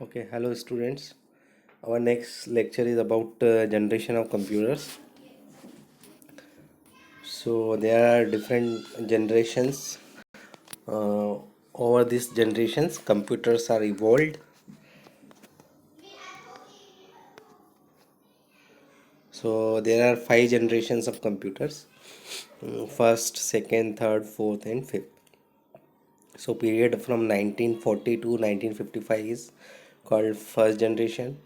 Okay, hello students. Our next lecture is about generation of computers. So there are different generations. Uh, Over these generations, computers are evolved. So there are five generations of computers: first, second, third, fourth, and fifth. So period from 1940 to 1955 is called first generation.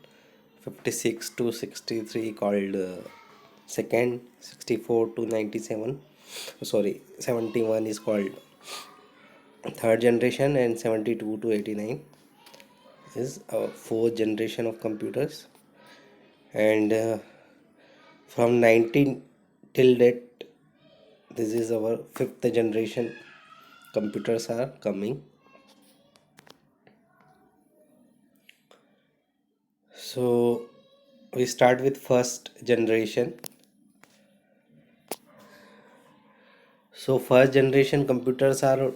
56 to 63 called second. 64 to 97, sorry, 71 is called third generation, and 72 to 89 is our fourth generation of computers. And from 19 till date, this is our fifth generation computers are coming. So we start with first generation. So first generation computers are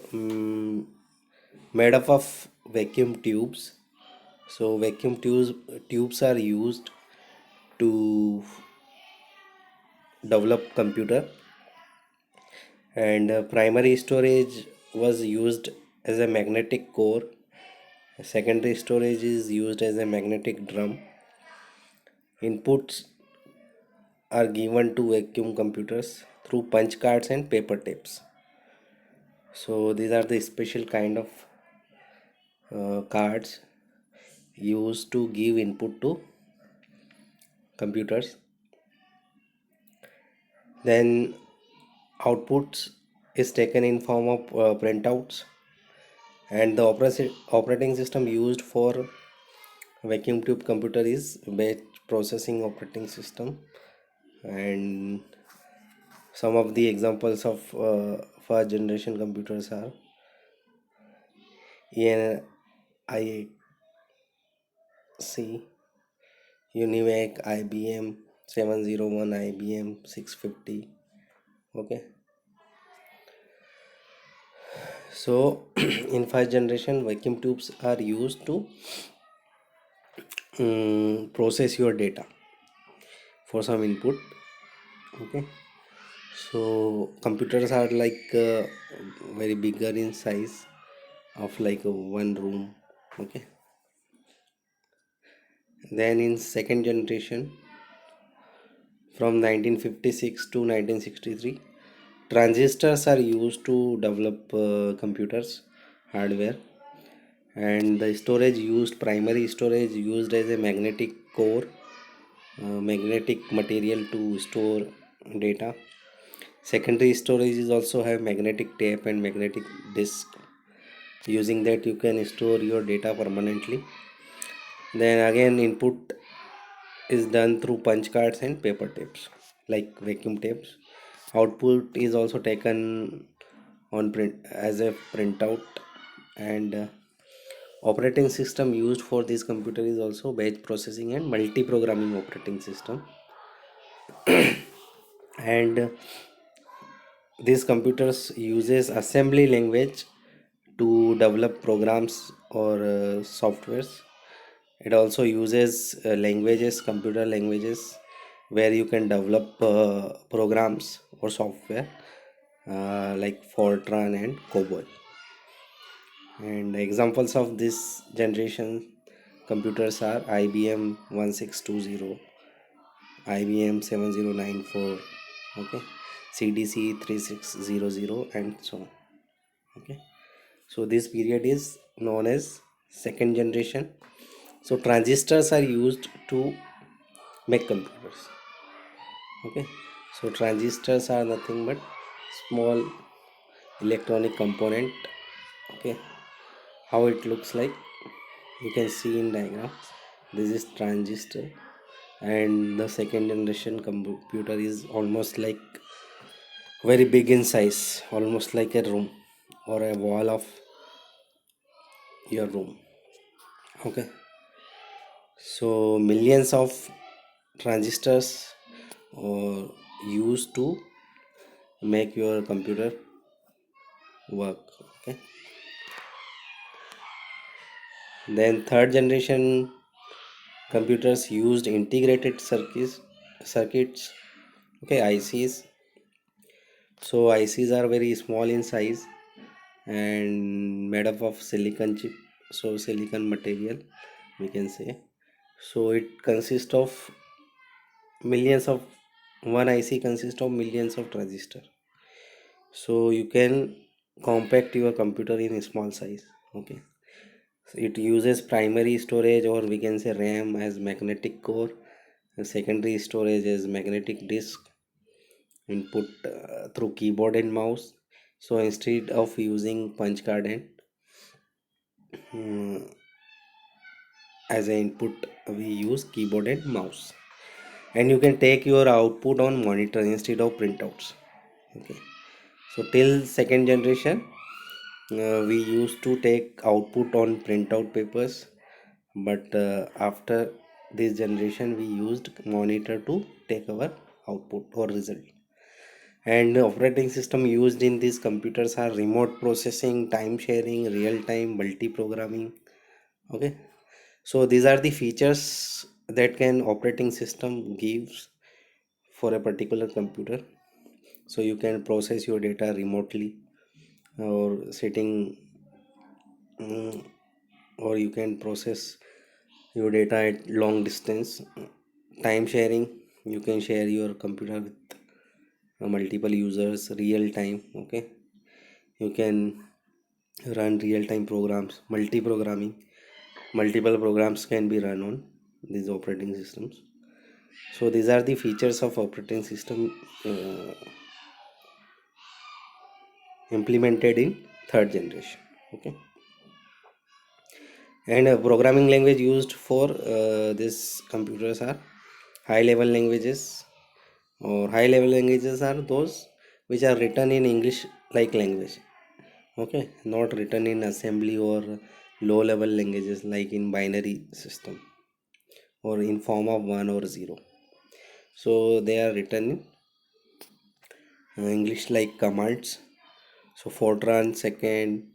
made up of vacuum tubes. So vacuum tubes are used to develop computer, and primary storage was used as a magnetic core. Secondary storage is used as a magnetic drum. Inputs are given to vacuum computers through punch cards and paper tapes. So these are the special kind of cards used to give input to computers. Then outputs is taken in form of printouts, and the operating system used for vacuum tube computer is batch processing operating system. And some of the examples of first generation computers are ENIAC, Univac, IBM 701, IBM 650. Okay, so in first generation, vacuum tubes are used to process your data for some input. Okay, so computers are like very bigger in size, of like one room. Okay, then in second generation, from 1956 to 1963, transistors are used to develop computers hardware. And the storage used, primary storage used as a magnetic core, magnetic material to store data. Secondary storage is also have magnetic tape and magnetic disk. Using that, you can store your data permanently. Then again, input is done through punch cards and paper tapes, like vacuum tapes. Output is also taken on print as a printout. And operating system used for this computer is also batch processing and multi-programming operating system. And these computers uses assembly language to develop programs or softwares. It also uses languages, computer languages, where you can develop programs or software, like Fortran and COBOL. And examples of this generation computers are IBM 1620, IBM 7094, okay, CDC 3600, and so on. Okay, so this period is known as second generation. So transistors are used to make computers. Okay, so transistors are nothing but small electronic component. Okay, how it looks like, you can see in diagram. This is transistor, and the second generation computer is almost like very big in size, almost like a room or a wall of your room. Okay, so millions of transistors are used to make your computer work. Okay, Then third generation computers used integrated circuits, okay, ICs. So ICs are very small in size and made up of silicon chip, so silicon material we can say. So it consists of millions of one IC consists of millions of transistors. So you can compact your computer in a small size. Okay. So it uses primary storage, or we can say RAM, as magnetic core, and secondary storage as magnetic disk, input through keyboard and mouse. So instead of using punch card and mm, as an input, we use keyboard and mouse. And you can take your output on monitor instead of printouts. Okay. So till second generation, we used to take output on printout papers, but after this generation we used monitor to take our output or result. And the operating system used in these computers are remote processing, time sharing, real time, multi programming. Okay, so these are the features that can operating system gives for a particular computer. So you can process your data remotely, or sitting, mm, or you can process your data at long distance. Time sharing, you can share your computer with multiple users real time. Okay, you can run real time programs, multi programming, multiple programs can be run on these operating systems. So these are the features of operating system implemented in third generation. Okay, and programming language used for these computers are high level languages, or high level languages are those which are written in English like language. Okay, not written in assembly or low level languages like in binary system or in form of 1 or 0. So they are written in English like commands. So Fortran second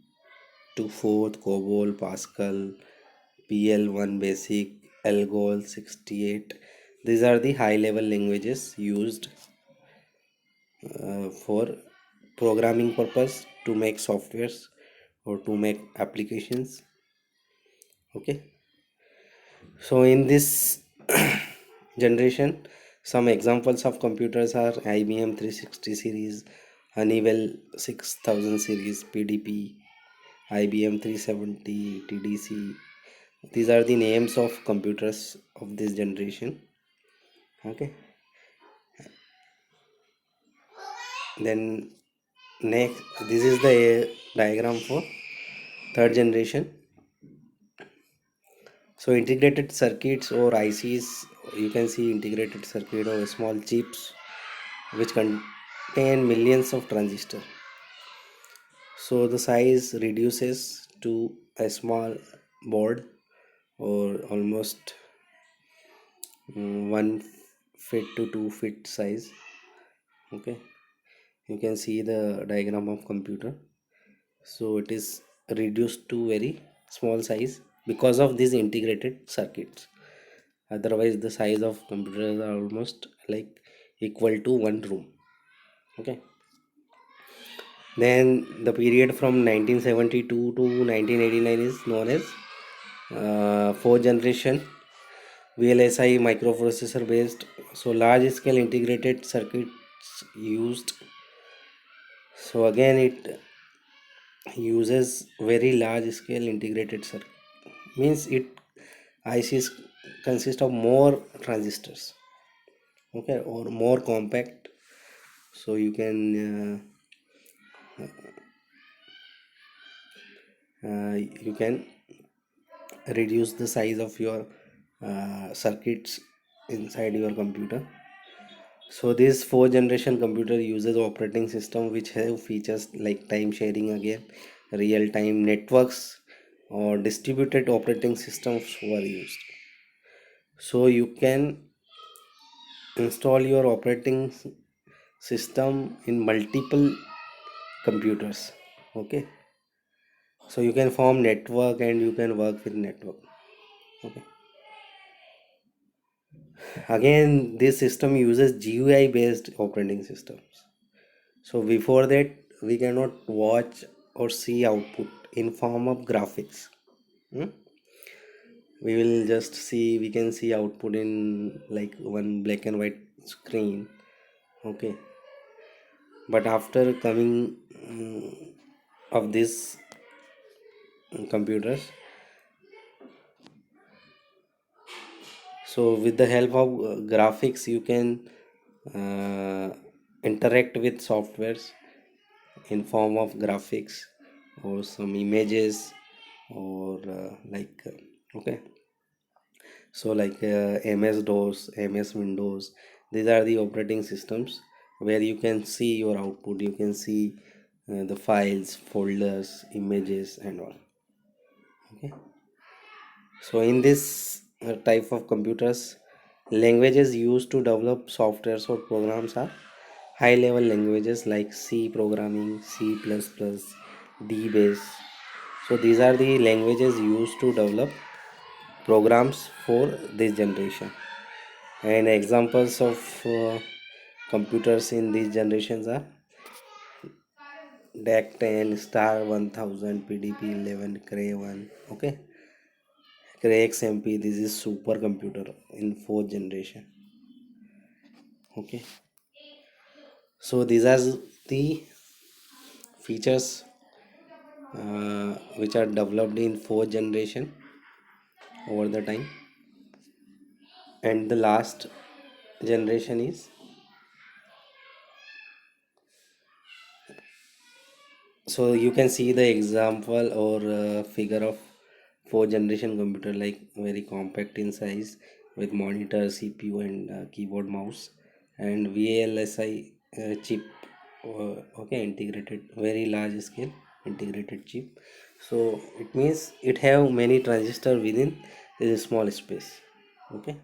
to fourth, COBOL, Pascal, PL1 basic, Algol 68, these are the high level languages used for programming purpose, to make softwares or to make applications. Okay, so in this generation, some examples of computers are IBM 360 series, Honeywell 6000 series, PDP, IBM 370, TDC. These are the names of computers of this generation. Okay, then next, this is the diagram for third generation. So integrated circuits or ICs, you can see integrated circuit or small chips which contain millions of transistors. So the size reduces to a small board, or almost 1 feet to 2 feet size. Okay, you can see the diagram of computer. So it is reduced to very small size because of these integrated circuits. Otherwise the size of computers are almost like equal to one room. Okay, then the period from 1972 to 1989 is known as fourth generation VLSI microprocessor based. So large scale integrated circuits used. So again it uses very large scale integrated circuit, means it ICs consist of more transistors. Okay, or more compact. So you can reduce the size of your circuits inside your computer. So this fourth generation computer uses operating system which have features like time sharing, again real time networks, or distributed operating systems were used. So you can install your operating system in multiple computers. Okay, So you can form network and you can work with network. Okay. Again, this system uses GUI based operating systems. So before that, we cannot watch or see output in form of graphics. Hmm? We will just see, we can see output in like one black and white screen. Okay. But after coming of these computers, so with the help of graphics, you can uh, interact with softwares in form of graphics or some images or okay. So like MS DOS, MS Windows, these are the operating systems where you can see your output, you can see the files, folders, images and all. Okay. So in this type of computers, languages used to develop softwares or programs are high level languages like C programming, C++, DBase. So these are the languages used to develop programs for this generation. And examples of computers in these generations are DAC 10, Star 1000, PDP 11, Cray 1. Okay, Cray XMP. This is supercomputer in fourth generation. Okay, so these are the features which are developed in fourth generation over the time, and the last generation is, so you can see the example or figure of fourth generation computer, like very compact in size with monitor, CPU and keyboard, mouse, and VLSI chip. Okay, integrated, very large scale integrated chip. So it means it have many transistor within this small space. Okay,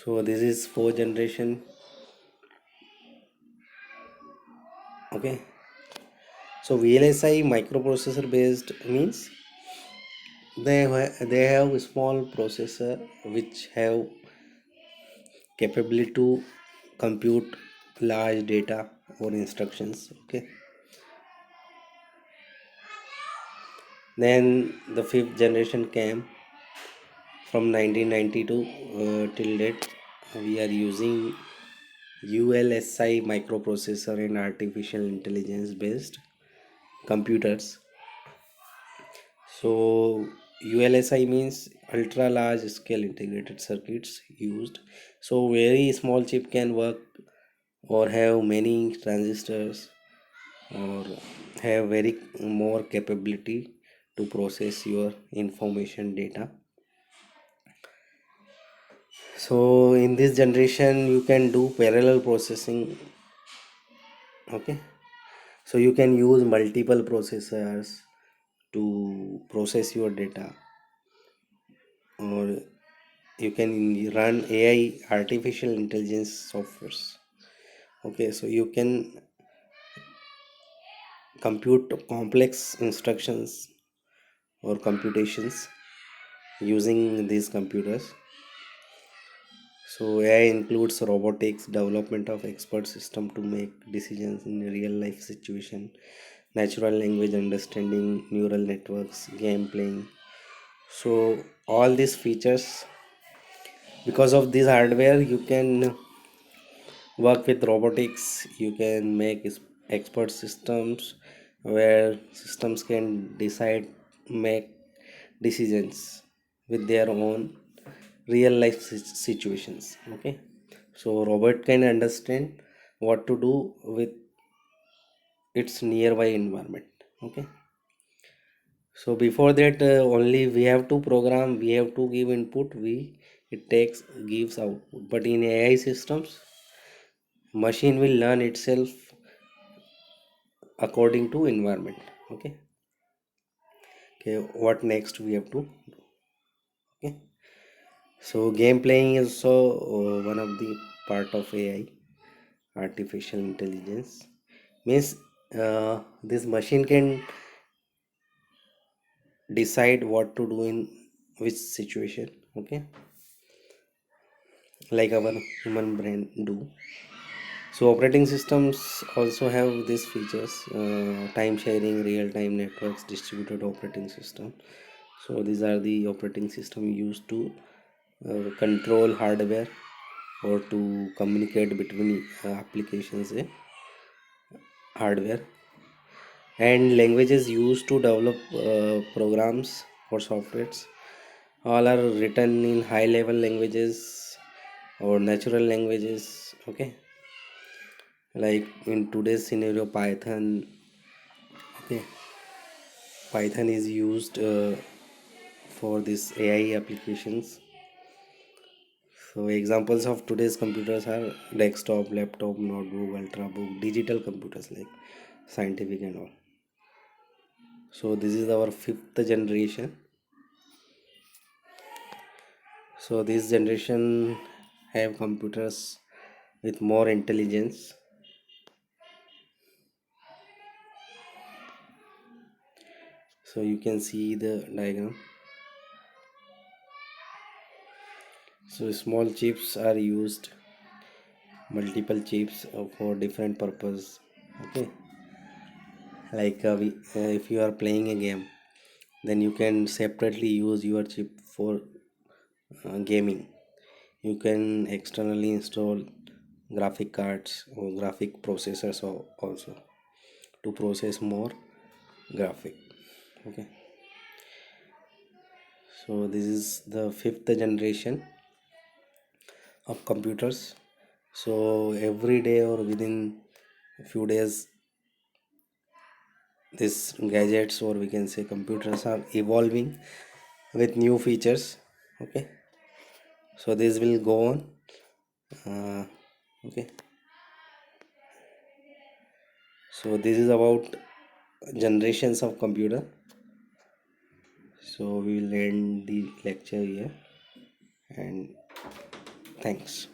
so this is fourth generation. Okay, so VLSI microprocessor based means they have a small processor which have capability to compute large data or instructions. Okay, then the fifth generation came from 1992 till date. We are using ULSI microprocessor and artificial intelligence based computers. So ULSI means ultra large scale integrated circuits used. So very small chip can work or have many transistors or have very more capability to process your information data. So in this generation you can do parallel processing. Okay, so you can use multiple processors to process your data, or you can run AI, artificial intelligence softwares. Okay, so you can compute complex instructions or computations using these computers. So AI includes robotics, development of expert system to make decisions in real life situation, natural language understanding, neural networks, game playing. So all these features, because of this hardware, you can work with robotics. You can make expert systems where systems can decide, make decisions with their own real life situations. Okay, so robot can understand what to do with its nearby environment. Okay, so before that, only we have to program, we have to give input, we it takes gives output. But in AI systems, machine will learn itself according to environment. Okay, okay, what next we have to do? Okay, so game playing is also one of the part of AI, artificial intelligence. Means this machine can decide what to do in which situation. Okay, like our human brain do. So operating systems also have these features: time sharing, real time networks, distributed operating system. So these are the operating system used to control hardware or to communicate between applications, hardware, and languages used to develop programs or softwares. All are written in high level languages or natural languages. Okay, like in today's scenario, Python. Okay, Python is used for this AI applications. So examples of today's computers are desktop, laptop, notebook, ultrabook, digital computers like scientific and all. So this is our fifth generation. So this generation have computers with more intelligence. So you can see the diagram. So small chips are used, multiple chips for different purpose. Okay, like if you are playing a game, then you can separately use your chip for gaming. You can externally install graphic cards or graphic processors also to process more graphic. Okay, so this is the fifth generation of computers. So every day or within a few days, these gadgets, or we can say computers, are evolving with new features. Okay, so this will go on. Okay, so this is about generations of computer. So we will end the lecture here, and thanks.